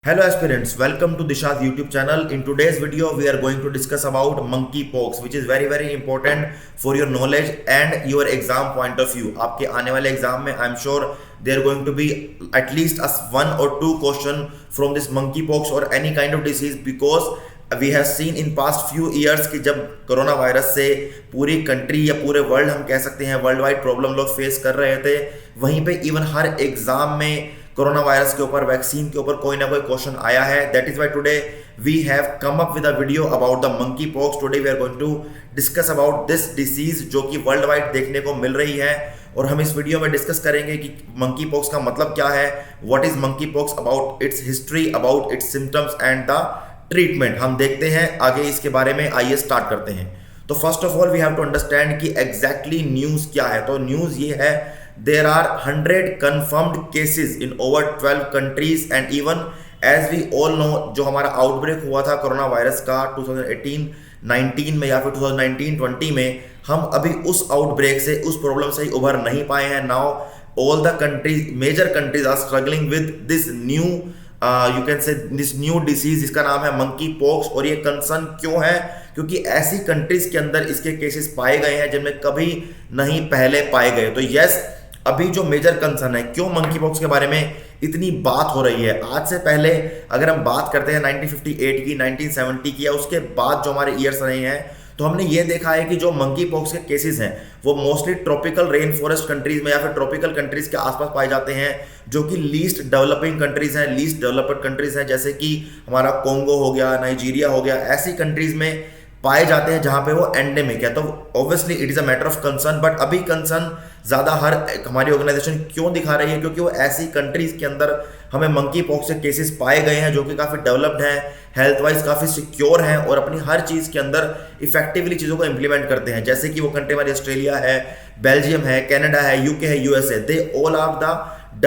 Hello aspirants, welcome to Disha's YouTube channel. In today's video, we are going to discuss about monkeypox, which is very important for your knowledge and your exam point of view. आपके आने वाले exam में I'm sure there are going to be at least one or two question from this monkeypox or any kind of disease because we have seen in past few years कि जब corona virus से पूरी country या पूरे world हम कह सकते हैं वर्ल्ड वाइड प्रॉब्लम लोग फेस कर रहे थे, वहीं पे इवन हर एग्जाम में कोरोना वायरस के ऊपर वैक्सीन के ऊपर कोई ना कोई क्वेश्चन आया है. That is why today we have come up with a video about the monkey pox. Today we are going to discuss about this disease जो कि वर्ल्ड वाइड देखने को मिल रही है, और हम इस वीडियो में डिस्कस करेंगे कि मंकी पॉक्स का मतलब क्या है, what is monkey pox, about it's history, about it's symptoms and the treatment. हम देखते हैं आगे इसके बारे में. आइए स्टार्ट करते हैं. तो first of all we have to understand कि एग्जैक्टली न्यूज क्या है. तो न्यूज ये है, there are 100 confirmed cases in over 12 countries and even as we all know जो हमारा आउटब्रेक हुआ था कोरोना वायरस का 2018-19 में या फिर 2019-20 में, हम अभी उस आउटब्रेक से, उस प्रॉब्लम से ही उभर नहीं पाए हैं. Now all the countries, major countries are struggling with this new you can say this new disease जिसका नाम है मंकी पॉक्स. और ये कंसर्न क्यों है? क्योंकि ऐसी कंट्रीज के अंदर इसके केसेस पाए गए हैं जिनमें कभी नहीं पहले पाए गए. तो यस, अभी जो मेजर कंसर्न है, क्यों मंकी पॉक्स के बारे में इतनी बात हो रही है. आज से पहले अगर हम बात करते हैं 1958 की, 1970 की या उसके बाद जो हमारे ईयर्स रहे हैं, तो हमने ये देखा है कि जो मंकी पॉक्स के केसेस हैं वो mostly tropical rain forest countries में या फिर ट्रॉपिकल कंट्रीज के आसपास पाए जाते हैं, जो कि लीस्ट डेवलपिंग कंट्रीज हैं, लीस्ट डेवलप्ड कंट्रीज हैं, जैसे कि हमारा कोंगो हो गया, नाइजीरिया हो गया. ऐसी कंट्रीज में पाए जाते हैं जहां पे वो एंडेमिक है. तो obviously it is a matter of concern. But अभी कंसर्न ज्यादा हमारी ऑर्गेनाइजेशन क्यों दिखा रही है? क्योंकि वो ऐसी कंट्रीज के अंदर हमें मंकी पॉक्स के केसेस पाए गए हैं जो कि काफी डेवलप्ड हैं, हेल्थ वाइज काफी सिक्योर हैं और अपनी हर चीज के अंदर इफेक्टिवली चीजों को इंप्लीमेंट करते हैं. जैसे कि वो कंट्री हमारी ऑस्ट्रेलिया है, बेल्जियम है, कनाडा है, यूके है, USA. They all are the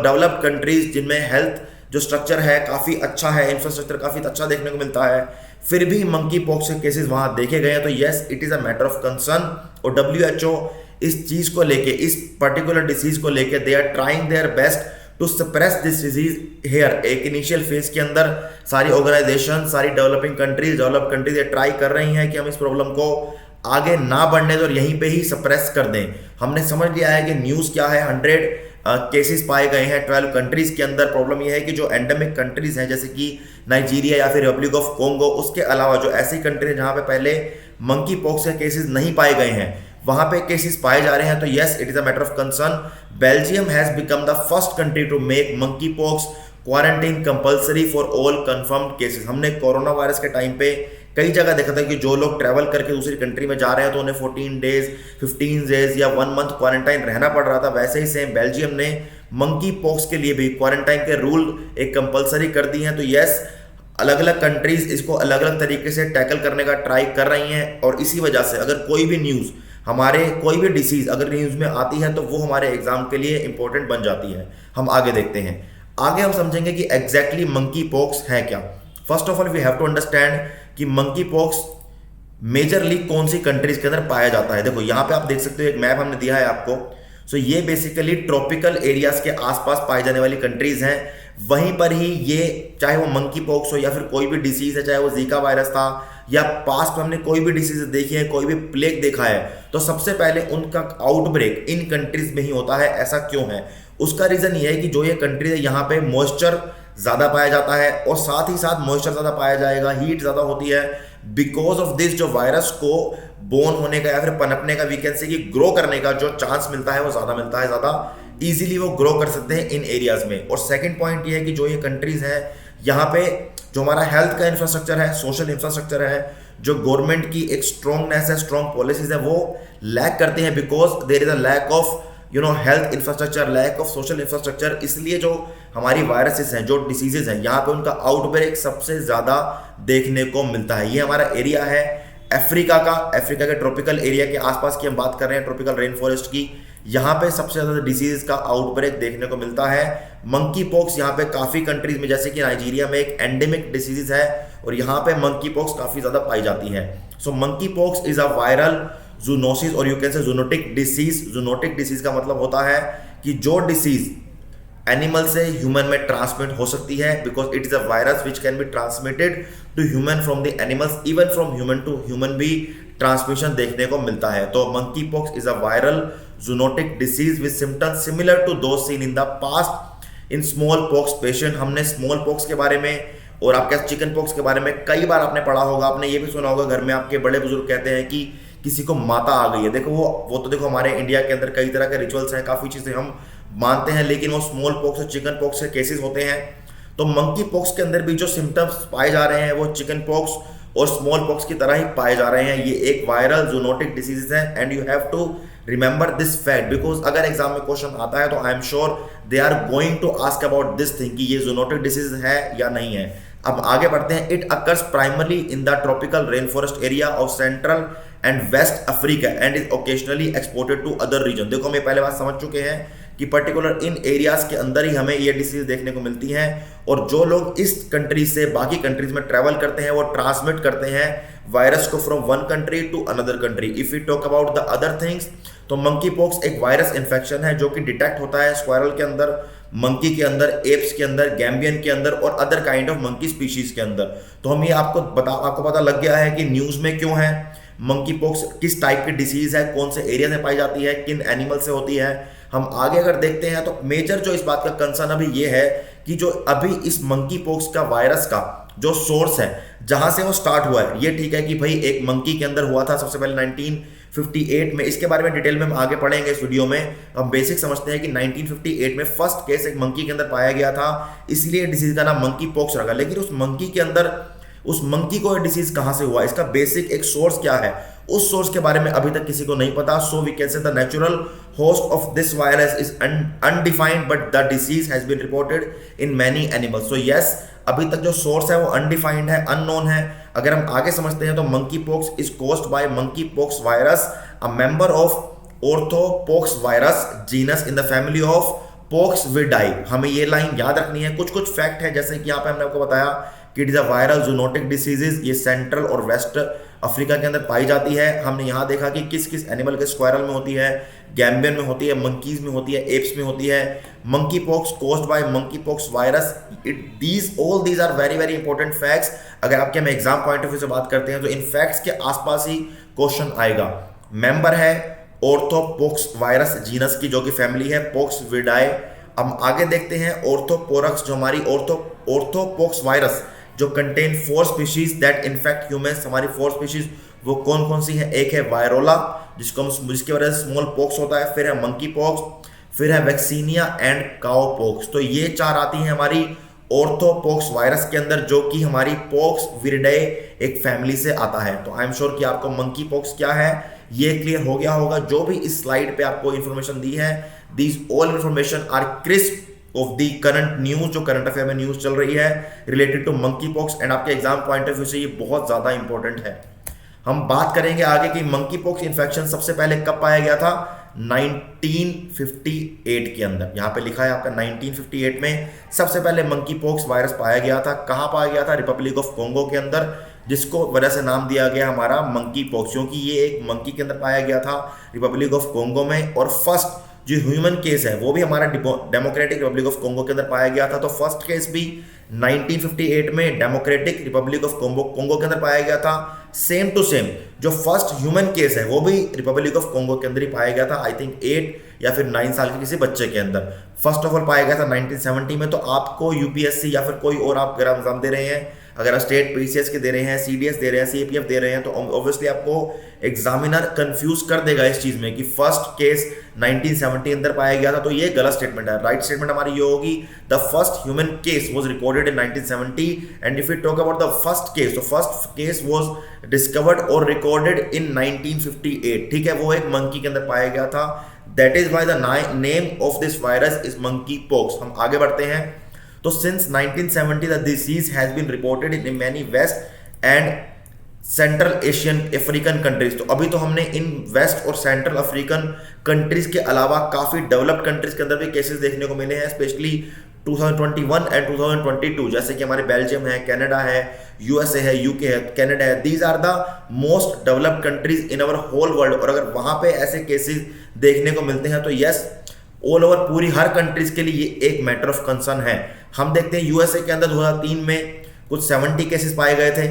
developed countries जिनमें हेल्थ जो स्ट्रक्चर है काफी अच्छा है, इंफ्रास्ट्रक्चर काफी अच्छा देखने को मिलता है, फिर भी मंकी पॉक्स के केसेस वहां देखे गए हैं. तो yes, it is a matter of concern. और WHO इस चीज को लेके, इस पर्टिकुलर डिसीज को लेके, they are trying their best to suppress this disease here. एक इनिशियल फेज के अंदर सारी ऑर्गेनाइजेशन, सारी डेवलपिंग कंट्रीज, डेवलप कंट्रीज ये ट्राई कर रही हैं कि हम इस प्रॉब्लम को आगे ना बढ़ने दें और यहीं पे ही सप्रेस कर दें. हमने समझ लिया है कि न्यूज क्या है. 100 केसेस पाए गए हैं 12 कंट्रीज के अंदर. प्रॉब्लम यह है कि जो एंडेमिक कंट्रीज हैं जैसे कि नाइजीरिया या फिर रिपब्लिक ऑफ कोंगो, उसके अलावा जो ऐसी कंट्री है जहां पे पहले मंकी पॉक्स के केसेस नहीं पाए गए हैं, वहां पे केसेस पाए जा रहे हैं. तो yes, it is a matter of concern. Belgium has become the first country to make monkey pox quarantine compulsory for all confirmed cases. हमने कोरोना वायरस के टाइम पे कई जगह देखा था कि जो लोग ट्रैवल करके दूसरी कंट्री में जा रहे हैं तो उन्हें 14 डेज, 15 डेज या 1 मंथ क्वारंटाइन रहना पड़ रहा था. वैसे ही सेम बेल्जियम ने मंकी पॉक्स के लिए भी क्वारंटाइन के रूल एक कंपलसरी कर दी हैं. तो यस, अलग अलग कंट्रीज इसको अलग अलग तरीके से टैकल करने का ट्राई कर रही हैं. और इसी वजह से अगर कोई भी न्यूज़, हमारे कोई भी डिसीज अगर न्यूज़ में आती है तो वो हमारे एग्जाम के लिए इंपॉर्टेंट बन जाती है. हम आगे देखते हैं. आगे हम समझेंगे कि एग्जैक्टली मंकी पॉक्स है क्या. First of all we have to understand कि मंकी पॉक्स मेजरली कौन सी कंट्रीज के अंदर पाया जाता है. देखो यहाँ पे आप देख सकते हो, एक मैप हमने दिया है आपको. सो ये बेसिकली ट्रॉपिकल एरियाज के आसपास पाई जाने वाली कंट्रीज हैं. वहीं पर ही ये, चाहे वो मंकी पॉक्स हो या फिर कोई भी डिसीज है, चाहे वो जीका वायरस था या पास्ट में हमने कोई भी डिसीज देखी है, कोई भी प्लेग देखा है, तो सबसे पहले उनका आउटब्रेक इन कंट्रीज में ही होता है. ऐसा क्यों है? उसका रीजन ये है कि जो ये कंट्री है यहाँ पे मॉइस्चर ज्यादा पाया जाता है और साथ ही साथ मॉइस्चर ज्यादा पाया जाएगा, हीट ज्यादा होती है. बिकॉज ऑफ दिस जो वायरस को बोर्न होने का या फिर पनपने का, वी कैन से कि ग्रो करने का जो चांस मिलता है वो ज्यादा मिलता है, ज्यादा इजीली वो ग्रो कर सकते हैं इन एरियाज में. और सेकंड पॉइंट ये है कि जो ये कंट्रीज हैं यहाँ पे जो हमारा हेल्थ का इंफ्रास्ट्रक्चर है, सोशल इंफ्रास्ट्रक्चर है, जो गवर्नमेंट की एक स्ट्रॉन्गनेस है, स्ट्रॉन्ग पॉलिसीज है, वो लैक करते हैं. Because there is a lack of health infrastructure, lack of social infrastructure. इसलिए जो हमारी वायरसेस हैं, जो डिसीजेज हैं, यहाँ पे उनका आउटब्रेक सबसे ज्यादा देखने को मिलता है. ये हमारा एरिया है अफ्रीका का. अफ्रीका के ट्रॉपिकल एरिया के आसपास की हम बात कर रहे हैं, ट्रॉपिकल रेन फॉरेस्ट की. यहाँ पे सबसे ज्यादा डिसीज का आउटब्रेक देखने को मिलता है. मंकी पॉक्स यहाँ पे काफी कंट्रीज में, जैसे कि नाइजीरिया में एक एंडेमिक डिसीज है और यहाँ पे मंकी पॉक्स काफी ज्यादा पाई जाती है. So monkey pox is a viral zoonosis और you can say zoonotic disease. Zoonotic disease का मतलब होता है कि जो डिसीज एनिमल से ह्यूमन में ट्रांसमिट हो सकती है, because it is a virus which can be transmitted to human from the animals, even from human to human भी ट्रांसमिशन देखने को मिलता है। तो monkey pox is a viral zoonotic disease with symptoms similar to those seen in the past in small pox patient. हमने small pox के बारे में और आपके चिकन पॉक्स के बारे में कई बार आपने पढ़ा होगा, आपने ये भी सुना होगा, घर में आपके बड़े बुजुर्ग कहते हैं कि किसी को माता आ गई है। देखो वो तो देखो हमारे इंडिया के अंदर कई तरह के रिचुअल्स हैं, काफ़ी चीज़ें हम मानते हैं, लेकिन वो स्मॉल पॉक्स और चिकन पॉक्स के केसेस होते हैं। तो मंकी पॉक्स के अंदर भी जो सिम्टम्स पाए जा रहे हैं वो चिकन पॉक्स और स्मॉल पॉक्स की तरह ही पाए जा रहे हैं। ये एक वायरल जूनोटिक डिसीज है and you have to remember this fact, because अगर एग्जाम में क्वेश्चन आता है तो I am sure they are going to ask about this thing कि ये जूनोटिक डिसीज है या नहीं है। अब आगे बढ़ते हैं। It occurs primarily in the tropical rain forest area of central and west Africa and is occasionally exported to other region. देखो हम ये पहले बात समझ चुके हैं कि पर्टिकुलर इन एरियाज के अंदर ही हमें ये डिसीज देखने को मिलती है, और जो लोग इस कंट्री से बाकी कंट्रीज में ट्रैवल करते हैं वो ट्रांसमिट करते हैं वायरस को from one country to another country. If you talk about the other things, तो मंकी पॉक्स एक वायरस इन्फेक्शन है जो कि डिटेक्ट होता है स्क्वायरल के अंदर, मंकी के अंदर, एप्स के अंदर, गैम्बियन के अंदर और other kind of monkey species के अंदर। तो हम ये आपको पता लग गया है कि न्यूज में क्यों है मंकी पॉक्स, किस टाइप की डिसीज है, कौन से एरिया में पाई जाती है, किन एनिमल से होती है। हम आगे अगर देखते हैं तो मेजर जो इस बात का कंसर्न अभी ये है कि जो अभी इस मंकी पॉक्स का वायरस का जो सोर्स है, जहां से वो स्टार्ट हुआ है, ये ठीक है कि भाई एक मंकी के अंदर हुआ था सबसे पहले 1958 में। इसके बारे में डिटेल में हम आगे पढ़ेंगे इस वीडियो में। हम बेसिक समझते हैं कि 1958 में फर्स्ट केस एक मंकी के अंदर पाया गया था, इसलिए डिसीज का नाम मंकी पॉक्स रखा। लेकिन उस मंकी के अंदर उस मंकी को डिसीज कहां से हुआ, इसका बेसिक एक सोर्स क्या है, उस सोर्स के बारे में अभी तक किसी को नहीं पता। So we can say the natural host of this virus is undefined but the disease has been reported in many animals. So yes, अभी तक जो सोर्स है वो अनडिफाइंड है, अननोन है। अगर हम आगे समझते हैं तो monkey pox is caused by monkey pox virus, a member of orthopox virus genus in the family of Poxviridae. हमें ये लाइन याद रखनी है। कुछ कुछ फैक्ट है, जैसे कि यहाँ पे हमने आपको बताया कि it is a viral zoonotic diseases, ये सेंट्रल और वेस्ट अफ्रीका के अंदर पाई जाती है। हमने यहाँ देखा कि किस किस एनिमल के स्क्वायरल में होती है, गैम्बियन में होती है, मंकीज में होती है, एप्स में होती है। Monkey pox caused by monkey pox virus, all these are very very important facts. अगर आपके हम एग्जाम पॉइंट ऑफ व्यू से बात करते हैं तो इन फैक्ट्स के आसपास ही क्वेश्चन आएगा। मेंबर है ऑर्थोपॉक्स वायरस जीनस की, जो कि फैमिली है पॉक्सविडाई। हम आगे देखते हैं ऑर्थोपोरक्स, जो हमारी ऑर्थोपॉक्स वायरस जो contain 4 species that infect humans. हमारी 4 स्पीशीज वो कौन कौन सी है? एक है वायरोला, जिसकी वजह से स्मॉल पॉक्स होता है, फिर है मंकी पॉक्स, फिर है वैक्सीनिया एंड काउ पॉक्स। तो ये 4 आती हैं हमारी ऑर्थोपॉक्स वायरस के अंदर, जो कि हमारी पॉक्सविरिडाई एक फैमिली से आता है। तो आई एम श्योर कि आपको मंकी पॉक्स क्या है ये क्लियर हो गया होगा। जो भी इस स्लाइड पे आपको इंफॉर्मेशन दी है, these all information are crisp of the current news, जो करंट अफेयर में न्यूज चल रही है related to monkey pox, and आपके एग्जाम पॉइंट ऑफ व्यू से ये बहुत ज्यादा इंपॉर्टेंट है। हम बात करेंगे आगे कि मंकी पॉक्स इन्फेक्शन सबसे पहले कब पाया गया था? 1958 के अंदर। यहाँ पे लिखा है आपका 1958 में सबसे पहले मंकी पॉक्स वायरस पाया गया था। कहाँ पाया गया था? रिपब्लिक ऑफ कोंगो के अंदर, जिसको वजह से नाम दिया गया हमारा मंकी पॉक्स, क्योंकि ये एक मंकी के अंदर पाया गया था रिपब्लिक ऑफ कोंगो में। और फर्स्ट जो ह्यूमन केस है वो भी हमारा डेमोक्रेटिक रिपब्लिक ऑफ कोंगो के अंदर पाया गया था। तो फर्स्ट केस भी 1958 में डेमोक्रेटिक रिपब्लिक ऑफ कोंगो के अंदर पाया गया था। सेम टू सेम जो फर्स्ट ह्यूमन केस है वो भी रिपब्लिक ऑफ कोंगो के अंदर ही पाया गया था। आई थिंक 8 या फिर 9 साल के किसी बच्चे के अंदर फर्स्ट ऑफ ऑल पाया गया था 1970 में। तो आपको यूपीएससी या फिर कोई और आप अगर एग्जाम दे रहे हैं, अगर स्टेट पीसीएस के दे रहे हैं, सीडीएस दे रहे हैं, सीपीएफ दे रहे हैं, तो ऑब्वियसली आपको एग्जामिनर कंफ्यूज कर देगा इस चीज में कि फर्स्ट केस 1970 अंदर पाया गया था। तो ये गलत स्टेटमेंट है। राइट स्टेटमेंट हमारी ये होगी, the first human case was recorded in 1970 and if you talk about the first case, तो फर्स्ट केस वाज डिस्कवर्ड और रिकॉर्डेड इन 1958। ठीक है, वो एक मंकी के अंदर पाया गया था। That is why the name of this virus is monkey pox. हम आगे बढ़ते हैं। तो since 1970 the disease has been reported in many west and central Asian African countries. तो अभी तो हमने इन वेस्ट और सेंट्रल अफ्रीकन कंट्रीज के अलावा काफी डेवलप्ड कंट्रीज के अंदर भी केसेस देखने को मिले हैं, स्पेशली 2021 एंड 2022, जैसे कि हमारे बेल्जियम है, कनाडा है, यूएसए है, यूके है, कनाडा है। These are the most developed countries in our whole world. और अगर वहां पे ऐसे केसेस देखने को मिलते हैं तो यस, ऑल ओवर पूरी हर कंट्रीज के लिए ये एक मैटर ऑफ कंसर्न है। हम देखते हैं यूएसए के अंदर 2003 में कुछ 70 केसेस पाए गए थे,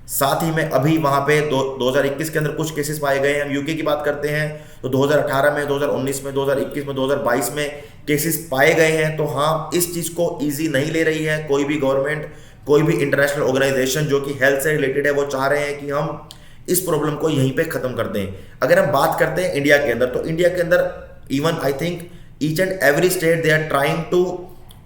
साथ ही में अभी वहां पे 2021 के अंदर कुछ केसेस पाए गए हैं। हम यूके की बात करते हैं तो 2018 में, 2019 में, 2021 में, 2022 में केसेस पाए गए हैं। तो हाँ, इस चीज को इजी नहीं ले रही है कोई भी गवर्नमेंट, कोई भी इंटरनेशनल ऑर्गेनाइजेशन जो कि हेल्थ से रिलेटेड है। वो चाह रहे हैं कि हम इस प्रॉब्लम को यहीं पे खत्म कर दें। अगर हम बात करते हैं इंडिया के अंदर, तो इंडिया के अंदर even I think each and every state they are trying to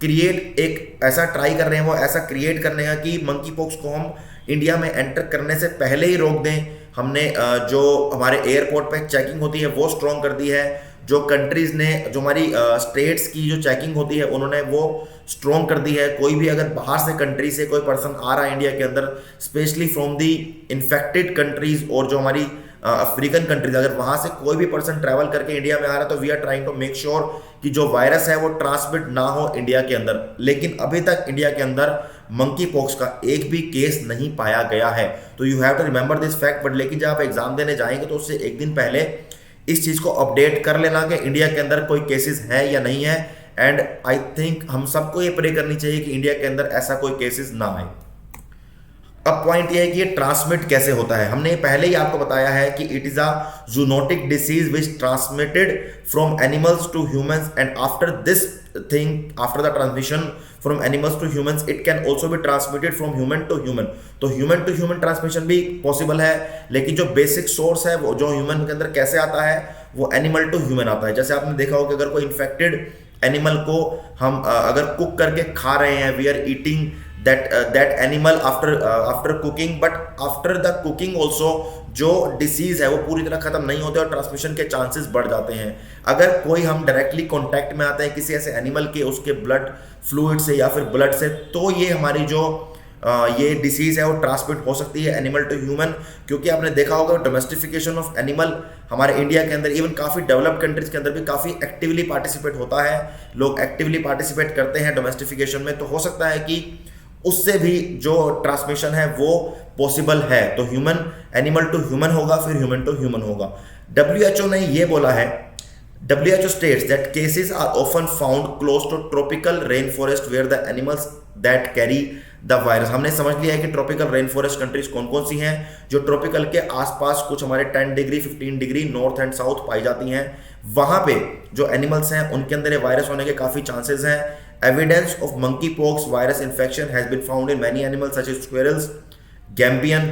create, एक ऐसा ट्राई कर रहे हैं वो ऐसा क्रिएट करने का कि मंकी पॉक्स को हम इंडिया में एंटर करने से पहले ही रोक दें। हमने जो हमारे एयरपोर्ट पे चेकिंग होती है वो स्ट्रॉन्ग कर दी है। जो कंट्रीज ने, जो हमारी स्टेट्स की जो चेकिंग होती है उन्होंने वो स्ट्रॉन्ग कर दी है। कोई भी अगर बाहर से कंट्री से कोई पर्सन आ रहा है इंडिया के अंदर, specially from the infected countries और जो हमारी अफ्रीकन कंट्रीज, अगर वहां से कोई भी पर्सन ट्रैवल करके इंडिया में आ रहा है तो we are trying to make sure कि जो वायरस है वो ट्रांसमिट ना हो इंडिया के अंदर। लेकिन अभी तक इंडिया के अंदर मंकी पॉक्स का एक भी केस नहीं पाया गया है। तो you have to remember this fact. But लेकिन जब आप एग्जाम देने जाएंगे तो उससे एक दिन पहले इस चीज को अपडेट कर लेना कि इंडिया के अंदर कोई केसेस है या नहीं है। एंड आई थिंक हम सबको ये प्रे करनी चाहिए कि इंडिया के अंदर ऐसा कोई केसेस ना आए। अब पॉइंट ये है कि ये ट्रांसमिट कैसे होता है। हमने पहले ही आपको बताया है कि it is a zoonotic disease which transmitted from animals to humans and after this thing, after the transmission from animals to humans, it can also be transmitted from human to human. तो human to human transmission भी possible है, लेकिन जो basic source है वो जो human के अंदर कैसे आता है वो एनिमल टू ह्यूमन आता है। जैसे आपने देखा होगा कि अगर कोई इन्फेक्टेड एनिमल को हम अगर कुक करके खा रहे हैं, we are eating that animal after cooking, but after the cooking also जो डिसीज है वो पूरी तरह खत्म नहीं होते और ट्रांसमिशन के चांसेस बढ़ जाते हैं। अगर कोई हम डायरेक्टली कांटेक्ट में आते हैं किसी ऐसे एनिमल के, उसके ब्लड फ्लूइड से या फिर ब्लड से, तो ये हमारी जो ये डिसीज है वो ट्रांसमिट हो सकती है एनिमल टू ह्यूमन। क्योंकि आपने देखा होगा डोमेस्टिफिकेशन ऑफ एनिमल हमारे इंडिया के अंदर, इवन काफ़ी डेवलप्ड कंट्रीज के अंदर भी काफ़ी एक्टिवली पार्टिसिपेट होता है। लोग एक्टिवली पार्टिसिपेट करते हैं डोमेस्टिफिकेशन में। तो हो सकता है कि उससे भी जो ट्रांसमिशन है वो पॉसिबल है। तो ह्यूमन, एनिमल टू ह्यूमन होगा, फिर ह्यूमन टू ह्यूमन होगा। WHO ने ये बोला है, WHO states that cases are often found close to tropical rainforest where the animals that carry the virus। हमने समझ लिया है कि ट्रॉपिकल रेन फॉरेस्ट कंट्रीज कौन कौन सी हैं। जो ट्रॉपिकल के आसपास कुछ हमारे 10 degree 15 degree north and south पाई जाती हैं, वहां पे जो एनिमल्स हैं उनके अंदर ये वायरस होने के काफी चांसेस हैं। Evidence of monkey pox virus infection has been found in many animals such as squirrels, Gambian,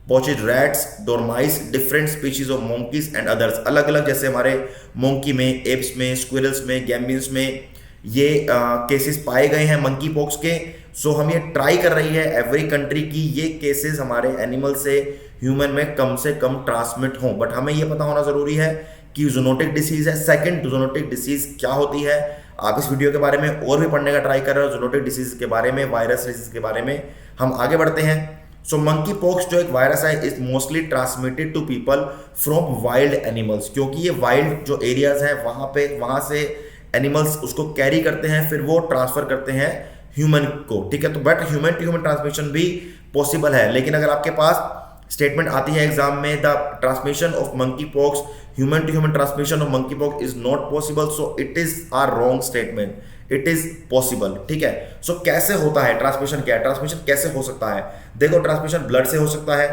pouched rats, dormice, different species of monkeys and others. अलग अलग, जैसे हमारे मंकी में, एप्स में, स्क्विरल्स में, गैम्बियंस में ये केसेस पाए गए हैं मंकी पॉक्स के। सो हम ये ट्राई कर रही है एवरी कंट्री की ये केसेस हमारे एनिमल से ह्यूमन में कम से कम ट्रांसमिट हों। बट हमें ये पता होना जरूरी है कि जूनोटिक डिसीज है। सेकंड, जूनोटिक डिसीज क्या होती है। आप इस वीडियो के बारे में और भी पढ़ने का ट्राई कर रहे हो, जूनोटिक डिसीज के बारे में, वायरस डिसीज के बारे में। हम आगे बढ़ते हैं। सो मंकी पॉक्स जो एक वायरस है is mostly transmitted to people from wild animals. क्योंकि ये वाइल्ड जो एरियाज हैं वहां से एनिमल्स उसको कैरी करते हैं, फिर वो ट्रांसफर करते हैं ह्यूमन को, ठीक है। तो but human to human transmission भी पॉसिबल है। लेकिन अगर आपके पास स्टेटमेंट आती है एग्जाम में, the transmission of monkey pox, human to human transmission of monkey pox is not possible, so it is a wrong statement, it is possible, ठीक है। सो कैसे होता है ट्रांसमिशन, क्या है ट्रांसमिशन, कैसे हो सकता है। देखो, ट्रांसमिशन ब्लड से हो सकता है,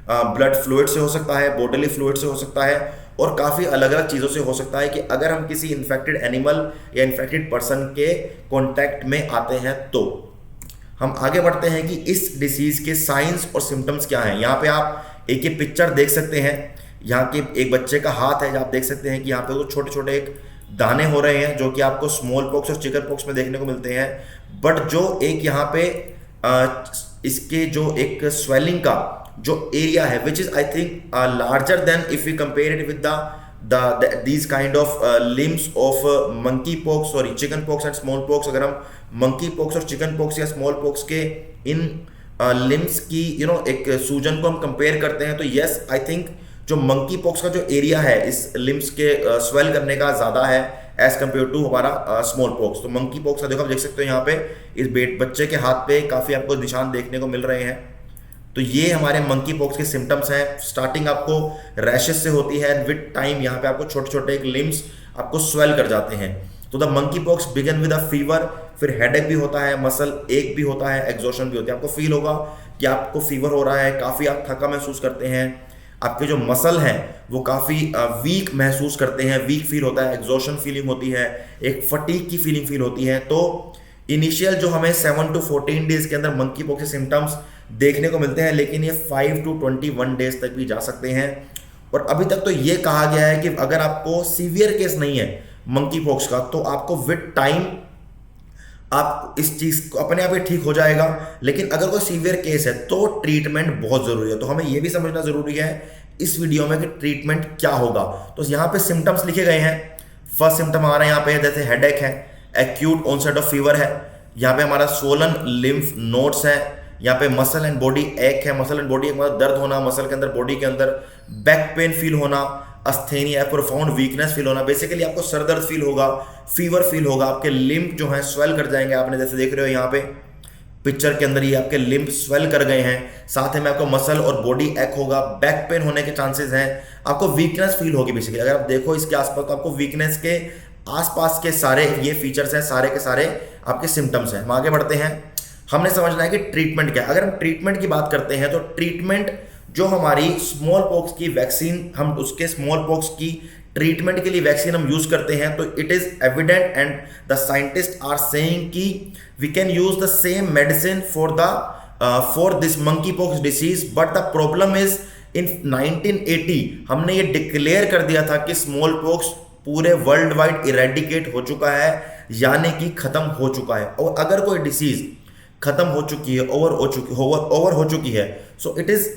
ब्लड फ्लूइड से हो सकता है, बॉडीली फ्लूइड से हो सकता है, और काफ़ी अलग अलग चीज़ों से हो सकता है कि अगर हम किसी इन्फेक्टेड एनिमल या इन्फेक्टेड पर्सन के कॉन्टैक्ट में आते हैं। तो हम आगे बढ़ते हैं कि इस डिसीज के साइंस और सिम्टम्स क्या हैं। यहाँ पे आप एक ये पिक्चर देख सकते हैं, यहाँ के एक बच्चे का हाथ है, आप देख सकते हैं कि यहाँ पे वो छोटे छोटे एक दाने हो रहे हैं जो कि आपको स्मॉल पॉक्स और चिकन पॉक्स में देखने को मिलते हैं। बट जो एक यहाँ पे इसके जो एक स्वेलिंग का जो एरिया है which is I think larger than if we compare it with these kind of limbs of monkey pox और chicken pox and small pox। अगर हम monkey pox और chicken pox या small pox के इन limbs की एक सूजन को हम कंपेयर करते हैं, तो yes I think जो monkey pox का जो एरिया है इस limbs के स्वेल करने का ज़्यादा है एज कम्पेयर टू हमारा स्मॉल पॉक्स। तो मंकी पॉक्स का देखो, आप देख सकते हो यहाँ पे इस बच्चे के हाथ पे काफ़ी आपको निशान देखने को मिल रहे हैं। तो ये हमारे मंकी पॉक्स के सिम्टम्स हैं। स्टार्टिंग आपको रैशेस से होती है, विद टाइम यहाँ पे आपको छोटे छोटे एक लिम्स आपको स्वेल कर जाते हैं। तो the monkey pox begin with a fever, फिर हेडेक भी होता है, मसल एक भी होता है, एग्जॉशन भी होती है। आपको फील होगा कि आपको फीवर हो रहा है, काफ़ी आप थका महसूस करते हैं, आपके जो मसल हैं वो काफ़ी वीक महसूस करते हैं, वीक फील होता है, एग्जॉशन फीलिंग होती है, एक फटीग की फीलिंग फील होती है। तो इनिशियल जो हमें 7 to 14 डेज के अंदर मंकी पॉक्स के सिम्टम्स देखने को मिलते हैं, लेकिन ये 5 to 21 डेज तक भी जा सकते हैं। और अभी तक तो ये कहा गया है कि अगर आपको सीवियर केस नहीं है मंकी पॉक्स का, तो आपको विद टाइम आप इस चीज को अपने आप ही ठीक हो जाएगा। लेकिन अगर कोई सीवियर केस है तो ट्रीटमेंट बहुत जरूरी है। तो हमें यह भी समझना जरूरी है इस वीडियो में कि ट्रीटमेंट क्या होगा। तो यहाँ पे सिम्टम्स लिखे गए हैं। फर्स्ट सिम्टम हमारा यहाँ पे जैसे हेडेक है, एक्यूट ऑनसेट ऑफ फीवर है, यहाँ पे हमारा सोलन लिम्फ नोड्स है, यहाँ पे मसल एंड बॉडी एक है, मसल एंड बॉडी एक मतलब दर्द होना मसल के अंदर, बॉडी के अंदर, बैक पेन फील होना, अस्थेनिया प्रोफाउंड वीकनेस फील होना, बेसिकली आपको सर दर्द फील होगा, फीवर फील होगा, आपके लिम्फ जो है स्वेल कर जाएंगे। आपने जैसे देख रहे हो यहाँ पे पिक्चर के अंदर ये आपके लिम्फ स्वेल कर गए हैं। साथ में आपको मसल और बॉडी एक होगा, बैक पेन होने के चांसेस हैं, आपको वीकनेस फील होगी। बेसिकली अगर आप देखो इसके आसपास तो आपको वीकनेस के आसपास के सारे ये फीचर्स हैं, सारे के सारे आपके सिम्टम्स हैं। हम आगे बढ़ते हैं। हमने समझना है कि ट्रीटमेंट क्या है। अगर हम ट्रीटमेंट की बात करते हैं तो ट्रीटमेंट जो हमारी स्मॉल पॉक्स की वैक्सीन, हम उसके स्मॉल पॉक्स की ट्रीटमेंट के लिए वैक्सीन हम यूज करते हैं, तो it is evident and the scientist are saying कि we can use the same medicine for this monkey pox disease. But the problem is in 1980 हमने ये डिक्लेयर कर दिया था कि स्मॉल पॉक्स पूरे वर्ल्ड वाइड इरेडिकेट हो चुका है, यानी कि खत्म हो चुका है। और अगर कोई डिसीज खत्म हो चुकी है, ओवर हो चुकी है, so it is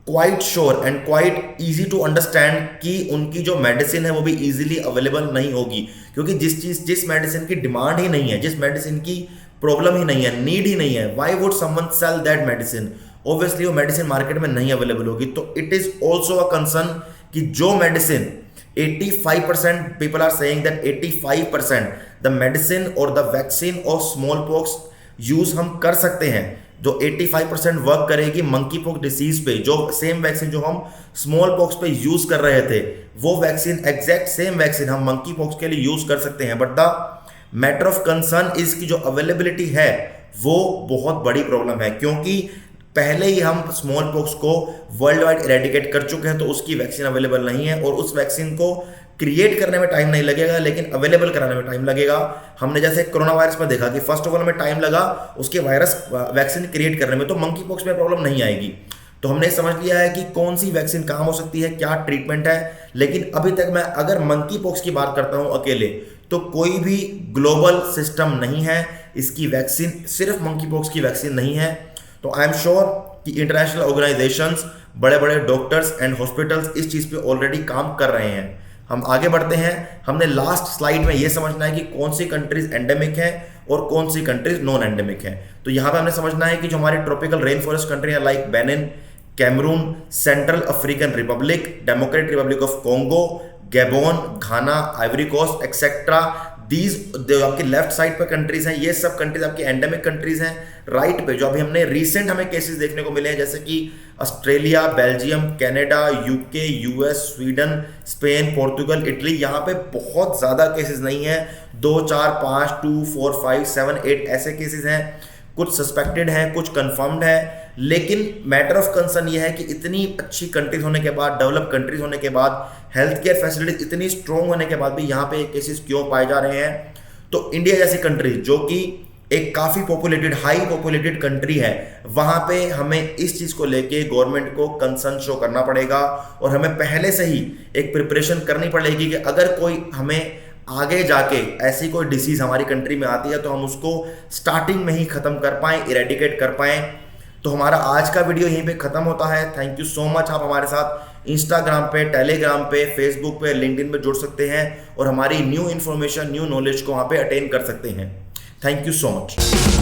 quite sure and quite easy to understand कि उनकी जो मेडिसिन है वो भी इजीली अवेलेबल नहीं होगी। क्योंकि जिस मेडिसिन की डिमांड ही नहीं है, जिस मेडिसिन की प्रॉब्लम ही नहीं है, नीड ही नहीं है, why would someone sell that medicine? Obviously वो मेडिसिन मार्केट में नहीं अवेलेबल होगी। तो it is also a concern कि जो medicine 85% people are saying that 85% the medicine और the vaccine of small pox use हम कर सकते हैं, जो 85% वर्क करेगी मंकी पॉक्स डिसीज पे। जो सेम वैक्सीन जो हम स्मॉल पॉक्स पे यूज कर रहे थे, वो वैक्सीन एग्जैक्ट सेम वैक्सीन हम मंकी पॉक्स के लिए यूज कर सकते हैं। But the matter of concern is की जो अवेलेबिलिटी है वो बहुत बड़ी प्रॉब्लम है, क्योंकि पहले ही हम स्मॉल पॉक्स को वर्ल्ड वाइड इरेडिकेट कर चुके हैं, तो उसकी वैक्सीन अवेलेबल नहीं है। और उस वैक्सीन को क्रिएट करने में टाइम नहीं लगेगा, लेकिन अवेलेबल कराने में टाइम लगेगा। हमने जैसे कोरोना वायरस में देखा कि फर्स्ट ऑफ ऑल हमें टाइम लगा उसके वायरस वैक्सीन क्रिएट करने में, तो मंकी पॉक्स में प्रॉब्लम नहीं आएगी। तो हमने समझ लिया है कि कौन सी वैक्सीन कहाँ हो सकती है, क्या ट्रीटमेंट है। लेकिन अभी तक मैं अगर मंकी पॉक्स की बात करता हूँ अकेले, तो कोई भी ग्लोबल सिस्टम नहीं है, इसकी वैक्सीन सिर्फ मंकी पॉक्स की वैक्सीन नहीं है। तो आई एम श्योर कि इंटरनेशनल ऑर्गेनाइजेशंस, बड़े बड़े डॉक्टर्स एंड हॉस्पिटल्स इस चीज़ पे ऑलरेडी काम कर रहे हैं। हम आगे बढ़ते हैं। हमने लास्ट स्लाइड में ये समझना है कि कौन सी कंट्रीज एंडेमिक है और कौन सी कंट्रीज नॉन एंडेमिक है। तो यहाँ पे हमने समझना है कि जो हमारी ट्रॉपिकल रेन फॉरेस्ट कंट्री है like Benin, Cameroon, Central African Republic, Democratic Republic of Congo, Gabon, Ghana, Ivory Coast etcetera, these जो आपकी लेफ्ट साइड पे कंट्रीज हैं, ये सब कंट्रीज आपकी एंडेमिक कंट्रीज हैं। राइट पे जो अभी हमने रिसेंट हमें केसेस देखने को मिले हैं, जैसे कि Australia, Belgium, Canada, UK, US, Sweden, Spain, Portugal, Italy, यहाँ पे बहुत ज़्यादा केसेस नहीं है। 2, 4, 5, 2, 4, 5, 7, 8 ऐसे केसेस हैं। कुछ सस्पेक्टेड हैं, कुछ कंफर्म्ड है। लेकिन मैटर ऑफ कंसर्न ये है कि इतनी अच्छी कंट्रीज होने के बाद, डेवलप कंट्रीज होने के बाद, हेल्थ केयर फैसिलिटीज इतनी स्ट्रॉन्ग होने के बाद भी यहाँ पे केसेस क्यों पाए जा रहे हैं? तो इंडिया जैसी कंट्री जो कि एक काफ़ी पॉपुलेटेड, हाई पॉपुलेटेड कंट्री है, वहाँ पे हमें इस चीज़ को लेके गवर्नमेंट को कंसर्न शो करना पड़ेगा और हमें पहले से ही एक प्रिपरेशन करनी पड़ेगी कि अगर कोई हमें आगे जाके ऐसी कोई डिसीज़ हमारी कंट्री में आती है तो हम उसको स्टार्टिंग में ही ख़त्म कर पाएँ, इरेडिकेट कर पाएँ। तो हमारा आज का वीडियो यहीं पे ख़त्म होता है। Thank you so much. आप हमारे साथ इंस्टाग्राम पे, टेलीग्राम पे, फेसबुक पे, लिंक्डइन पे जुड़ सकते हैं और हमारी न्यू इन्फॉर्मेशन, न्यू नॉलेज को वहाँ पे अटेन कर सकते हैं। Thank you so much.